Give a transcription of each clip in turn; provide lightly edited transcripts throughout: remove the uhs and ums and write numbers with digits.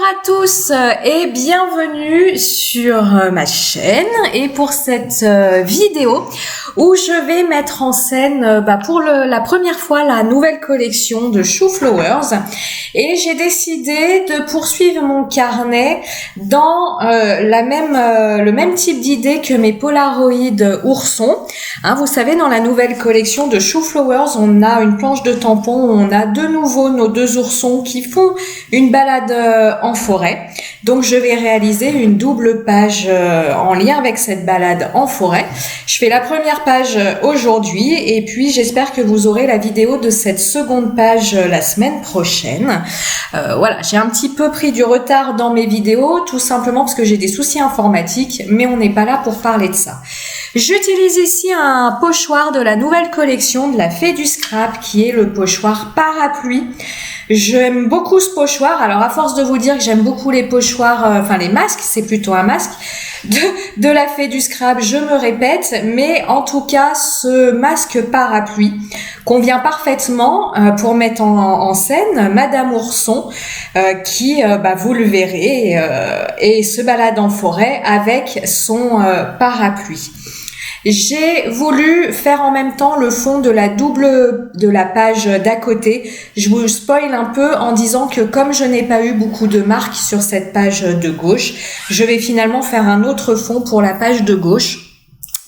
à tous et bienvenue sur ma chaîne et pour cette vidéo où je vais mettre en scène pour la première fois la nouvelle collection de Chou Flowers et j'ai décidé de poursuivre mon carnet dans le même type d'idée que mes Polaroid oursons. Vous savez, dans la nouvelle collection de Chou Flowers, on a une planche de tampon où on a de nouveau nos deux oursons qui font une balade en forêt. Donc je vais réaliser une double page en lien avec cette balade en forêt. Je fais la première page aujourd'hui et puis j'espère que vous aurez la vidéo de cette seconde page la semaine prochaine. Voilà, j'ai un petit peu pris du retard dans mes vidéos, tout simplement parce que j'ai des soucis informatiques, mais on n'est pas là pour parler de ça. J'utilise ici un pochoir de la nouvelle collection de la Fée du Scrap qui est le pochoir parapluie. J'aime beaucoup ce pochoir. Alors à force de vous dire que j'aime beaucoup les pochoirs, les masques, c'est plutôt un masque de la Fée du Scrap, je me répète, mais en tout cas ce masque parapluie convient parfaitement pour mettre en scène Madame Ourson qui, vous le verrez, et se balade en forêt avec son parapluie. J'ai voulu faire en même temps le fond de la page d'à côté. Je vous spoil un peu en disant que comme je n'ai pas eu beaucoup de marques sur cette page de gauche, je vais finalement faire un autre fond pour la page de gauche.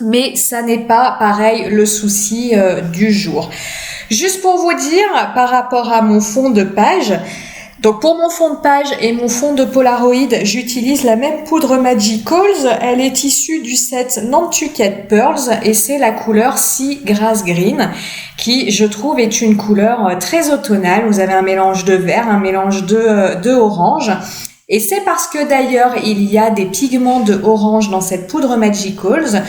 Mais ça n'est pas pareil le souci du jour. Juste pour vous dire, par rapport à mon fond de page, donc pour mon fond de page et mon fond de Polaroid, j'utilise la même poudre Magicals. Elle est issue du set Nantucket Pearls et c'est la couleur Sea Grass Green qui, je trouve, est une couleur très automnale. Vous avez un mélange de vert, un mélange de orange. Et c'est parce que d'ailleurs il y a des pigments de orange dans cette poudre Magicals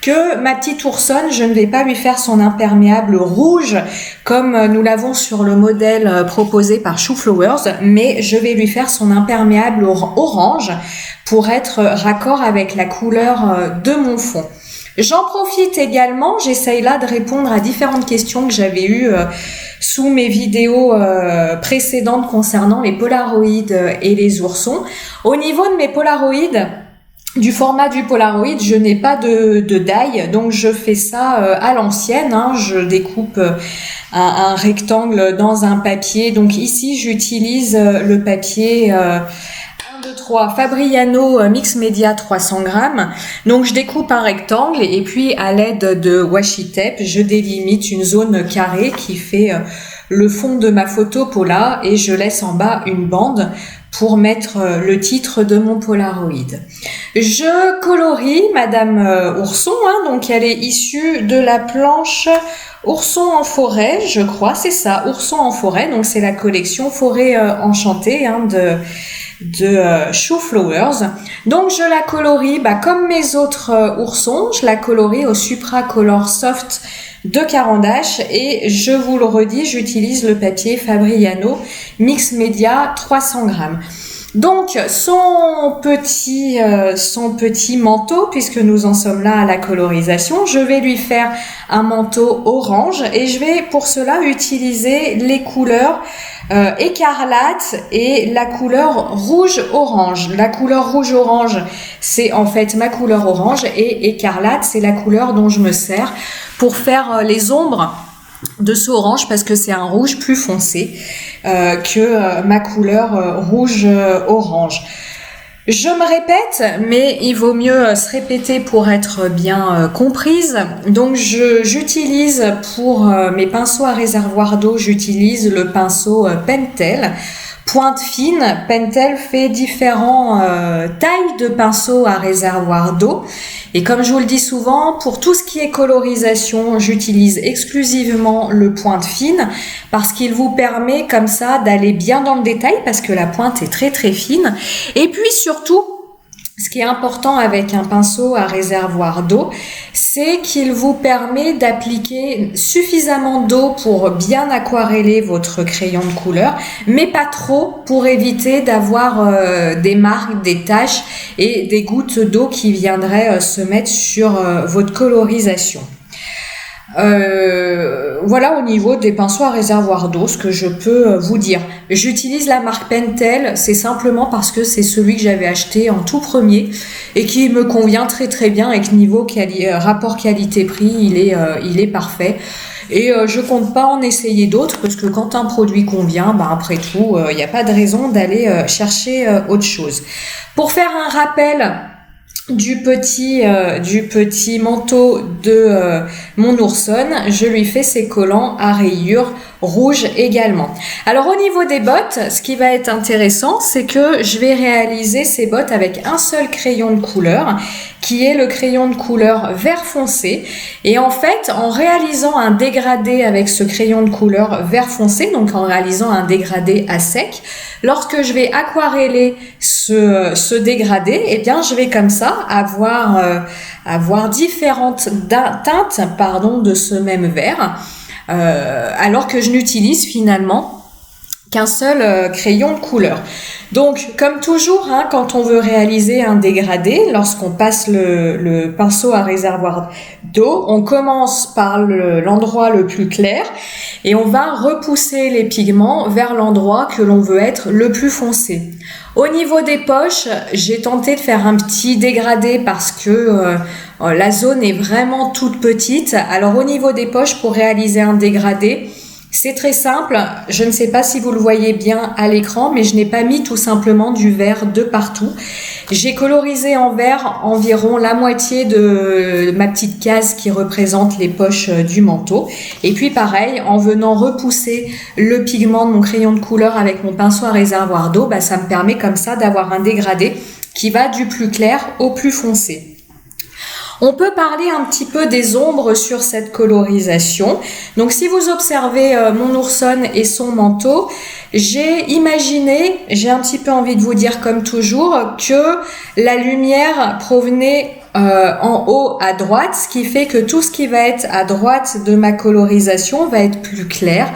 que ma petite oursonne, je ne vais pas lui faire son imperméable rouge comme nous l'avons sur le modèle proposé par Chou Flowers, mais je vais lui faire son imperméable orange pour être raccord avec la couleur de mon fond. J'en profite également, j'essaye là de répondre à différentes questions que j'avais eues sous mes vidéos précédentes concernant les Polaroid et les oursons. Au niveau de mes Polaroid, du format du Polaroid, je n'ai pas de die, donc je fais ça à l'ancienne. Je découpe un rectangle dans un papier. Donc ici, j'utilise le papier 3 Fabriano Mix Media 300 grammes. Donc je découpe un rectangle et puis à l'aide de washi tape, je délimite une zone carrée qui fait le fond de ma photo Pola et je laisse en bas une bande pour mettre le titre de mon Polaroid. Je colorie Madame Ourson, donc elle est issue de la planche Ourson en forêt, je crois, c'est ça, Ourson en forêt, donc c'est la collection Forêt enchantée de Chou Flowers. Donc je la colorie comme mes autres oursons, je la colorie au Supra Color Soft de Caran d'Ache et je vous le redis, j'utilise le papier Fabriano Mix Media 300 grammes. Donc son petit manteau, puisque nous en sommes là à la colorisation, je vais lui faire un manteau orange et je vais pour cela utiliser les couleurs écarlate et la couleur rouge-orange. La couleur rouge-orange, c'est en fait ma couleur orange et écarlate, c'est la couleur dont je me sers pour faire les ombres de ce orange parce que c'est un rouge plus foncé que ma couleur rouge-orange. Je me répète, mais il vaut mieux se répéter pour être bien comprise. Donc j'utilise pour mes pinceaux à réservoir d'eau, j'utilise le pinceau Pentel. Pointe fine, Pentel fait différentes tailles de pinceaux à réservoir d'eau. Et comme je vous le dis souvent, pour tout ce qui est colorisation, j'utilise exclusivement le pointe fine parce qu'il vous permet comme ça d'aller bien dans le détail parce que la pointe est très très fine. Et puis surtout, ce qui est important avec un pinceau à réservoir d'eau, c'est qu'il vous permet d'appliquer suffisamment d'eau pour bien aquareller votre crayon de couleur, mais pas trop pour éviter d'avoir des marques, des taches et des gouttes d'eau qui viendraient se mettre sur votre colorisation. Voilà au niveau des pinceaux à réservoir d'eau, ce que je peux vous dire. J'utilise la marque Pentel, c'est simplement parce que c'est celui que j'avais acheté en tout premier et qui me convient très très bien avec niveau rapport qualité-prix, il est parfait. Et je compte pas en essayer d'autres parce que quand un produit convient, bah après tout, il n'y a pas de raison d'aller chercher autre chose. Pour faire un rappel du petit manteau de mon oursonne, je lui fais ses collants à rayures rouges également. Alors au niveau des bottes, ce qui va être intéressant, c'est que je vais réaliser ces bottes avec un seul crayon de couleur, qui est le crayon de couleur vert foncé. Et en fait, en réalisant un dégradé avec ce crayon de couleur vert foncé, donc en réalisant un dégradé à sec, lorsque je vais aquareller ce dégradé, eh bien, je vais comme ça avoir différentes teintes, de ce même vert, alors que je n'utilise finalement qu'un seul crayon de couleur. Donc, comme toujours, quand on veut réaliser un dégradé, lorsqu'on passe le pinceau à réservoir d'eau, on commence par l'endroit le plus clair et on va repousser les pigments vers l'endroit que l'on veut être le plus foncé. Au niveau des poches, j'ai tenté de faire un petit dégradé parce que la zone est vraiment toute petite. Alors, au niveau des poches, pour réaliser un dégradé, c'est très simple, je ne sais pas si vous le voyez bien à l'écran, mais je n'ai pas mis tout simplement du vert de partout. J'ai colorisé en vert environ la moitié de ma petite case qui représente les poches du manteau. Et puis pareil, en venant repousser le pigment de mon crayon de couleur avec mon pinceau à réservoir d'eau, ça me permet comme ça d'avoir un dégradé qui va du plus clair au plus foncé. On peut parler un petit peu des ombres sur cette colorisation. Donc si vous observez mon oursonne et son manteau, j'ai un petit peu envie de vous dire comme toujours, que la lumière provenait en haut à droite, ce qui fait que tout ce qui va être à droite de ma colorisation va être plus clair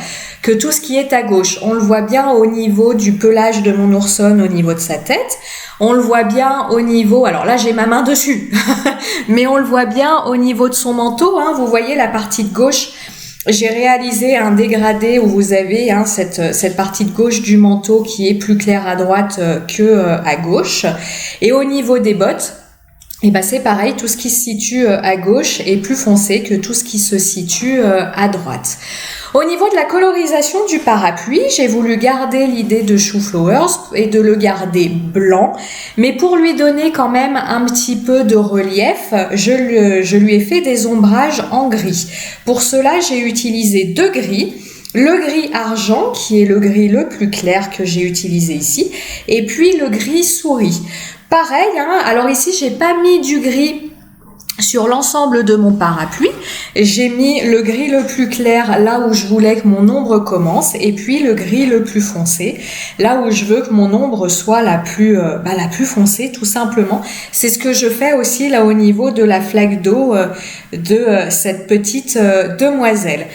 que tout ce qui est à gauche. On le voit bien au niveau du pelage de mon oursonne, au niveau de sa tête. On le voit bien au niveau, alors là j'ai ma main dessus, mais on le voit bien au niveau de son manteau. Vous voyez la partie de gauche, j'ai réalisé un dégradé où vous avez cette partie de gauche du manteau qui est plus claire à droite que à gauche. Et au niveau des bottes, c'est pareil, tout ce qui se situe à gauche est plus foncé que tout ce qui se situe à droite. Au niveau de la colorisation du parapluie, j'ai voulu garder l'idée de Chou Flowers et de le garder blanc, mais pour lui donner quand même un petit peu de relief, je lui ai fait des ombrages en gris. Pour cela, j'ai utilisé 2 gris. Le gris argent, qui est le gris le plus clair que j'ai utilisé ici, et puis le gris souris. Pareil, alors ici, j'ai pas mis du gris sur l'ensemble de mon parapluie, j'ai mis le gris le plus clair là où je voulais que mon ombre commence et puis le gris le plus foncé là où je veux que mon ombre soit la plus foncée tout simplement. C'est ce que je fais aussi là au niveau de la flaque d'eau de cette petite demoiselle.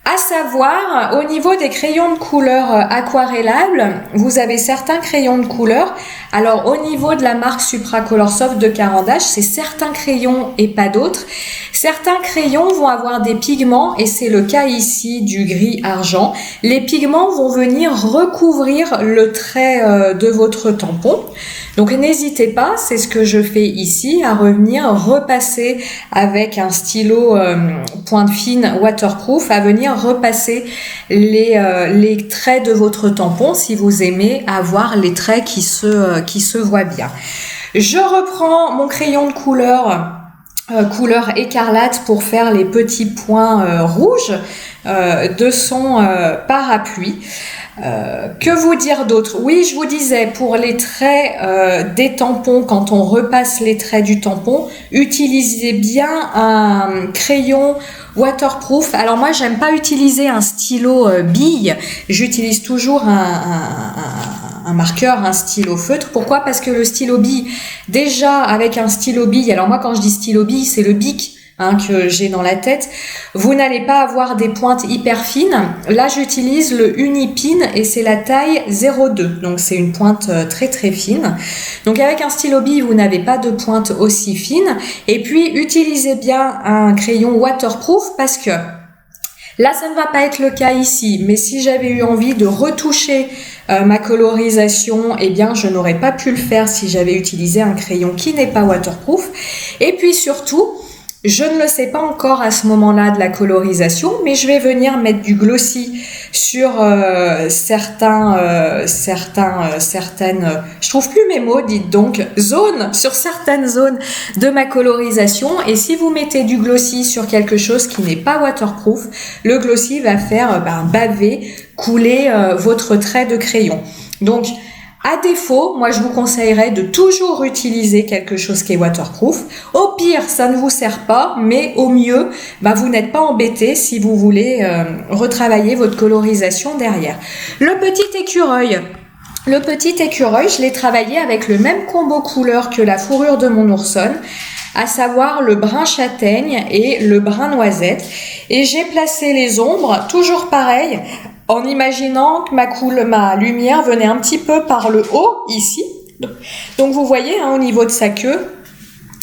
À savoir, au niveau des crayons de couleur aquarellables, vous avez certains crayons de couleur. Alors, au niveau de la marque Supracolor Soft de Caran d'Ache, c'est certains crayons et pas d'autres. Certains crayons vont avoir des pigments, et c'est le cas ici du gris argent. Les pigments vont venir recouvrir le trait de votre tampon. Donc n'hésitez pas, c'est ce que je fais ici, à revenir repasser avec un stylo pointe fine waterproof, à venir repasser les traits de votre tampon si vous aimez avoir les traits qui se voient bien. Je reprends mon crayon de couleur écarlate pour faire les petits points rouges de son parapluie. Que vous dire d'autre? Oui, je vous disais, pour les traits des tampons, quand on repasse les traits du tampon, utilisez bien un crayon waterproof. Alors moi, j'aime pas utiliser un stylo bille, j'utilise toujours un marqueur, un stylo feutre. Pourquoi? Parce que le stylo bille, déjà avec un stylo bille, alors moi quand je dis stylo bille, c'est le bic que j'ai dans la tête, vous n'allez pas avoir des pointes hyper fines. Là, j'utilise le Unipin et c'est la taille 0,2. Donc, c'est une pointe très très fine. Donc, avec un stylo bille, vous n'avez pas de pointe aussi fine. Et puis, utilisez bien un crayon waterproof parce que là, ça ne va pas être le cas ici, mais si j'avais eu envie de retoucher ma colorisation, eh bien, je n'aurais pas pu le faire si j'avais utilisé un crayon qui n'est pas waterproof. Et puis surtout, je ne le sais pas encore à ce moment-là de la colorisation, mais je vais venir mettre du glossy sur certaines, je trouve plus mes mots, dites donc, sur certaines zones de ma colorisation. Et si vous mettez du glossy sur quelque chose qui n'est pas waterproof, le glossy va faire baver, couler votre trait de crayon. Donc, à défaut, moi je vous conseillerais de toujours utiliser quelque chose qui est waterproof. Au pire, ça ne vous sert pas, mais au mieux, vous n'êtes pas embêté si vous voulez retravailler votre colorisation derrière. Le petit écureuil, je l'ai travaillé avec le même combo couleur que la fourrure de mon oursonne, à savoir le brun châtaigne et le brun noisette. Et j'ai placé les ombres, toujours pareil, en imaginant que ma lumière venait un petit peu par le haut, ici. Donc vous voyez, au niveau de sa queue,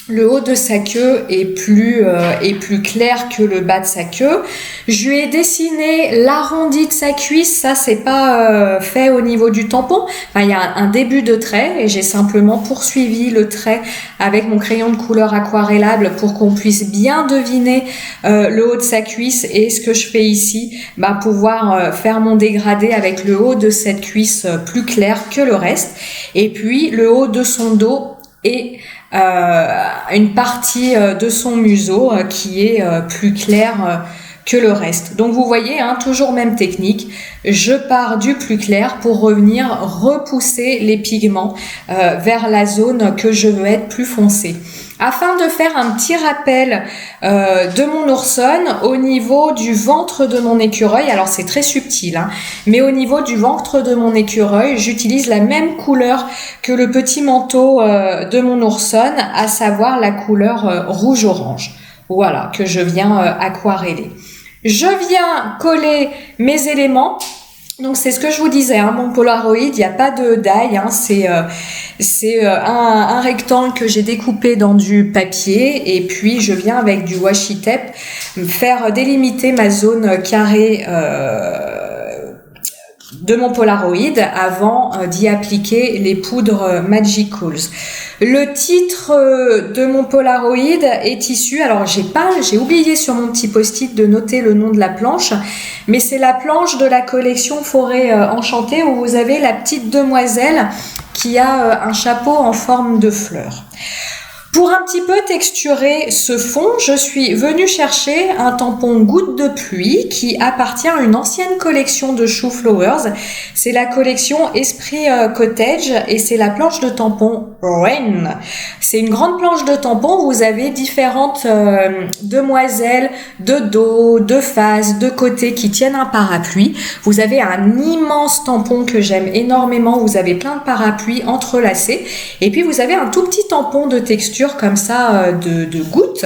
le haut de sa queue est plus clair que le bas de sa queue. Je lui ai dessiné l'arrondi de sa cuisse, ça c'est pas fait au niveau du tampon. Il y a un début de trait et j'ai simplement poursuivi le trait avec mon crayon de couleur aquarellable pour qu'on puisse bien deviner le haut de sa cuisse. Et ce que je fais ici, pouvoir faire mon dégradé avec le haut de cette cuisse plus clair que le reste. Et puis le haut de son dos et une partie de son museau qui est plus claire que le reste. Donc vous voyez, toujours même technique, je pars du plus clair pour revenir repousser les pigments vers la zone que je veux être plus foncée. Afin de faire un petit rappel de mon oursonne au niveau du ventre de mon écureuil, alors c'est très subtil, mais au niveau du ventre de mon écureuil, j'utilise la même couleur que le petit manteau de mon oursonne, à savoir la couleur rouge-orange. Voilà, que je viens aquareller. Je viens coller mes éléments. Donc c'est ce que je vous disais, mon Polaroid, il n'y a pas de die, c'est un rectangle que j'ai découpé dans du papier et puis je viens avec du washi tape faire délimiter ma zone carrée de mon Polaroid avant d'y appliquer les poudres Magicals. Le titre de mon Polaroid est issu, alors j'ai oublié sur mon petit post-it de noter le nom de la planche, mais c'est la planche de la collection Forêt Enchantée où vous avez la petite demoiselle qui a un chapeau en forme de fleur. Pour un petit peu texturer ce fond, je suis venue chercher un tampon goutte de pluie qui appartient à une ancienne collection de Shoe Flowers. C'est la collection Esprit Cottage et c'est la planche de tampon Rain. C'est une grande planche de tampon où vous avez différentes demoiselles de dos, de face, de côté qui tiennent un parapluie. Vous avez un immense tampon que j'aime énormément. Vous avez plein de parapluies entrelacés. Et puis vous avez un tout petit tampon de texture comme ça de gouttes,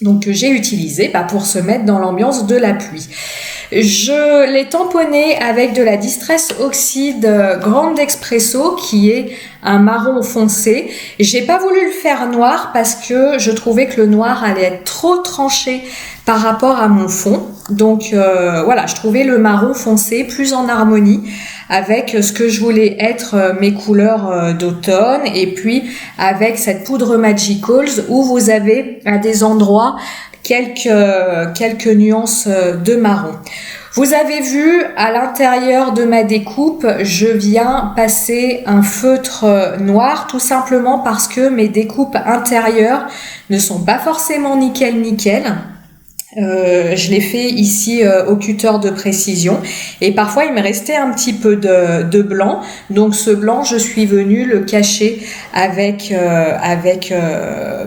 donc que j'ai utilisé pour se mettre dans l'ambiance de la pluie. Je l'ai tamponné avec de la Distress Oxide Grande Espresso qui est un marron foncé. J'ai pas voulu le faire noir parce que je trouvais que le noir allait être trop tranché par rapport à mon fond. Donc voilà, je trouvais le marron foncé plus en harmonie avec ce que je voulais être mes couleurs d'automne et puis avec cette poudre Magicals où vous avez à des endroits quelques nuances de marron. Vous avez vu à l'intérieur de ma découpe, je viens passer un feutre noir tout simplement parce que mes découpes intérieures ne sont pas forcément nickel. Je l'ai fait ici au cutter de précision et parfois il me restait un petit peu de blanc, donc ce blanc je suis venue le cacher avec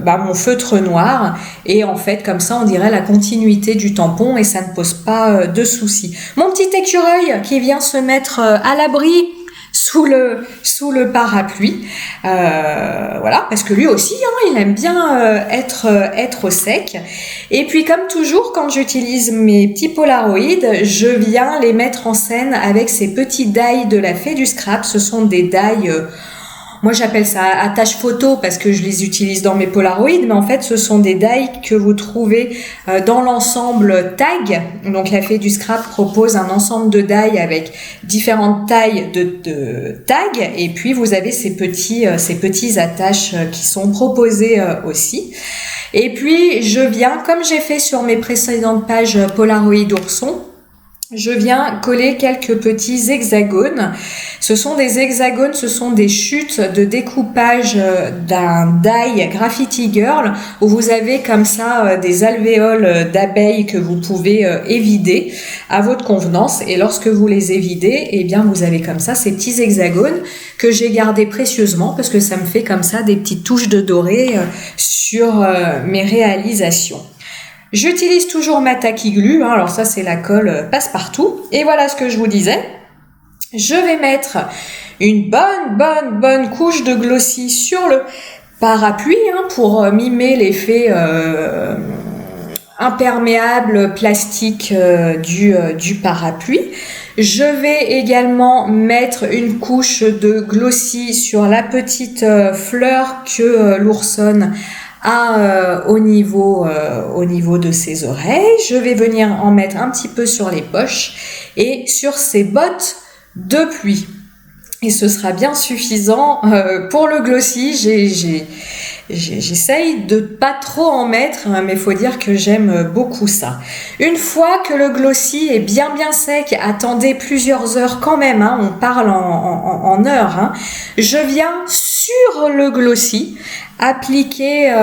mon feutre noir et en fait comme ça on dirait la continuité du tampon et ça ne pose pas de soucis. Mon petit écureuil qui vient se mettre à l'abri sous le parapluie. Voilà, parce que lui aussi, hein, il aime bien être sec. Et puis comme toujours, quand j'utilise mes petits Polaroid, je viens les mettre en scène avec ces petits die de la Fée du Scrap. Ce sont des die moi j'appelle ça attache photo parce que je les utilise dans mes Polaroid, mais en fait ce sont des die que vous trouvez dans l'ensemble tag. Donc la Fée du Scrap propose un ensemble de die avec différentes tailles de tags, et puis vous avez ces petits attaches qui sont proposés aussi. Et puis je viens, comme j'ai fait sur mes précédentes pages Polaroid ourson, je viens coller quelques petits hexagones. Ce sont des hexagones, ce sont des chutes de découpage d'un die Graffiti Girl où vous avez comme ça des alvéoles d'abeilles que vous pouvez évider à votre convenance. Et lorsque vous les évidez, eh bien vous avez comme ça ces petits hexagones que j'ai gardés précieusement parce que ça me fait comme ça des petites touches de doré sur mes réalisations. J'utilise toujours ma Tacky Glue, hein, alors ça c'est la colle passe-partout. Et voilà ce que je vous disais. Je vais mettre une bonne couche de glossy sur le parapluie hein, pour mimer l'effet imperméable plastique du parapluie. Je vais également mettre une couche de glossy sur la petite fleur que l'oursonne au niveau de ses oreilles. Je vais venir en mettre un petit peu sur les poches et sur ses bottes de pluie. Et ce sera bien suffisant pour le glossy. J'essaye de pas trop en mettre, hein, mais il faut dire que j'aime beaucoup ça. Une fois que le glossy est bien sec, attendez plusieurs heures quand même, hein, on parle en heures, hein, je viens sur le glossy appliquer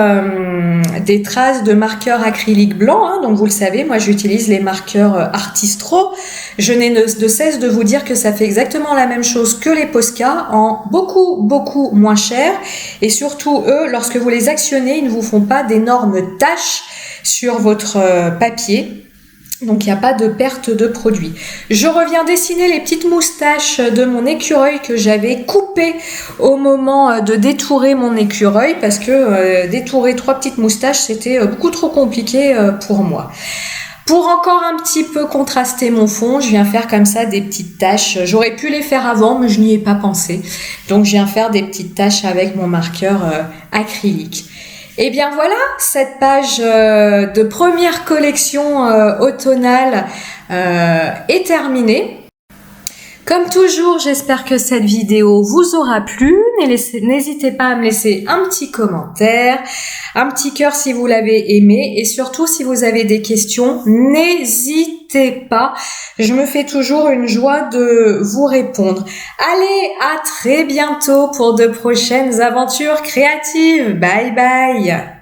des traces de marqueur acrylique blanc, hein, donc vous le savez, moi j'utilise les marqueurs Artistro. Je n'ai de cesse de vous dire que ça fait exactement la même chose que les Posca en beaucoup moins cher, et surtout eux, lorsque vous les actionnez, ils ne vous font pas d'énormes taches sur votre papier. Donc il n'y a pas de perte de produit. Je reviens dessiner les petites moustaches de mon écureuil que j'avais coupé au moment de détourer mon écureuil parce que détourer 3 petites moustaches c'était beaucoup trop compliqué pour moi. Pour encore un petit peu contraster mon fond, je viens faire comme ça des petites taches. J'aurais pu les faire avant mais je n'y ai pas pensé. Donc je viens faire des petites taches avec mon marqueur acrylique. Et bien voilà, cette page de première collection automnale est terminée. Comme toujours, j'espère que cette vidéo vous aura plu. N'hésitez pas à me laisser un petit commentaire, un petit cœur si vous l'avez aimé, et surtout si vous avez des questions, n'hésitez pas. Je me fais toujours une joie de vous répondre. Allez, à très bientôt pour de prochaines aventures créatives. Bye bye.